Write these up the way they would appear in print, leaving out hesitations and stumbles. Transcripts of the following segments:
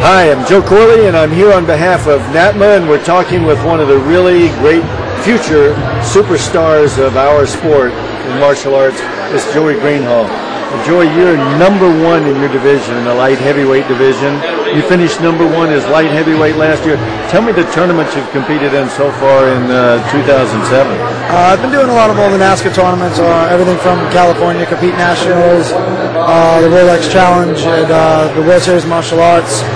Hi, I'm Joe Corley, and I'm here on behalf of NATMA, and we're talking with one of the really great future superstars of our sport in martial arts. It's Joey Greenhalgh. Joey, you're number one in your division, in the light heavyweight division. You finished number one as light heavyweight last year. Tell me the tournaments you've competed in so far in 2007. I've been doing a lot of all the NASCAR tournaments, everything from California, Compete Nationals, the Rolex Challenge, and the World Series of Martial Arts,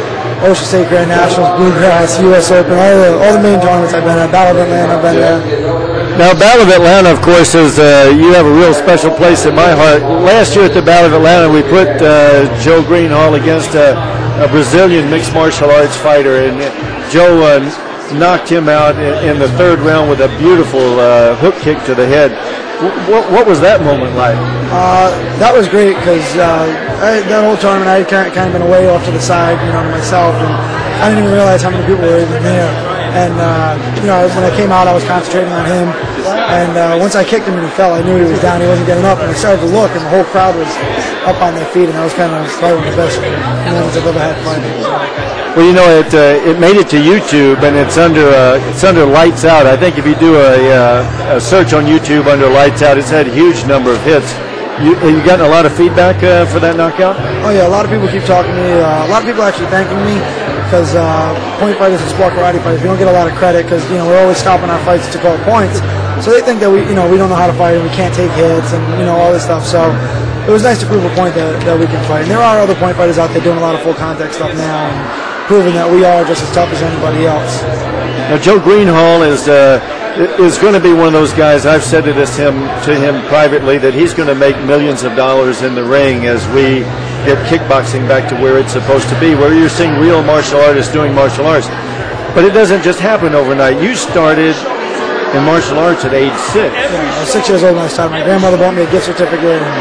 Ocean State Grand Nationals, Bluegrass, U.S. Open, all the main tournaments I've been at. Battle of Atlanta, I've been there. Now, Battle of Atlanta, of course, is you have a real special place in my heart. Last year at the Battle of Atlanta, we put Joe Greenhalgh against a Brazilian mixed martial arts fighter, and Joe knocked him out in the third round with a beautiful hook kick to the head. What was that moment like? That was great because that whole tournament I had kind of been away off to the side, to myself, and I didn't even realize how many people were even there. And when I came out, I was concentrating on him. And once I kicked him and he fell, I knew he was down. He wasn't getting up, and I started to look, and the whole crowd was up on their feet, and that was kind of probably one of the best moments I've ever had fighting. Well, it made it to YouTube, and it's under Lights Out. I think if you do a search on YouTube under Lights Out, it's had a huge number of hits. You gotten a lot of feedback for that knockout? Oh yeah, a lot of people keep talking to me. A lot of people actually thanking me because point fighters and sport karate fighters, we don't get a lot of credit because we're always stopping our fights to call points. So they think that we don't know how to fight and we can't take hits and all this stuff. So it was nice to prove a point that we can fight. And there are other point fighters out there doing a lot of full contact stuff now and proving that we are just as tough as anybody else. Now, Joe Greenhalgh is going to be one of those guys. I've said to him privately that he's going to make millions of dollars in the ring as we get kickboxing back to where it's supposed to be, where you're seeing real martial artists doing martial arts. But it doesn't just happen overnight. You started in martial arts at age 6. Yeah, I was 6 years old when I started. My grandmother bought me a gift certificate, and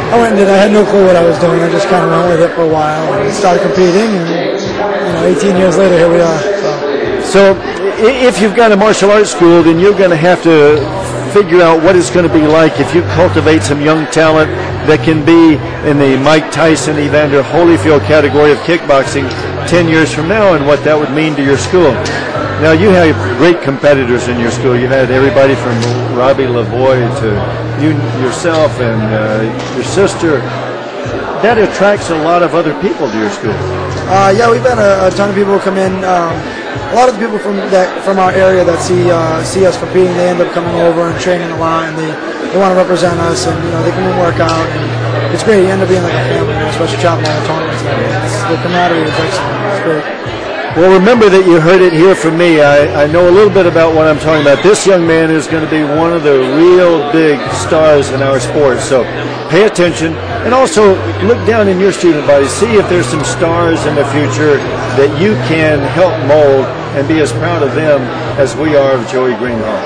I went and did. I had no clue what I was doing. I just kind of went with it for a while and started competing. And 18 years later, here we are. So if you've got a martial arts school, then you're going to have to figure out what it's going to be like if you cultivate some young talent that can be in the Mike Tyson, Evander Holyfield category of kickboxing 10 years from now, and what that would mean to your school. Now, you have great competitors in your school. You had everybody from Robbie Lavoie to you yourself and your sister. That attracts a lot of other people to your school. Yeah, we've had a ton of people come in. A lot of the people from our area that see us competing, they end up coming over and training a lot, and they want to represent us, and they come and work out. And it's great. You end up being like a family, especially traveling all the tournaments. The camaraderie is excellent. It's great. Well, remember that you heard it here from me. I know a little bit about what I'm talking about. This young man is going to be one of the real big stars in our sport. So pay attention, and also look down in your student body. See if there's some stars in the future that you can help mold and be as proud of them as we are of Joey Greenhalgh.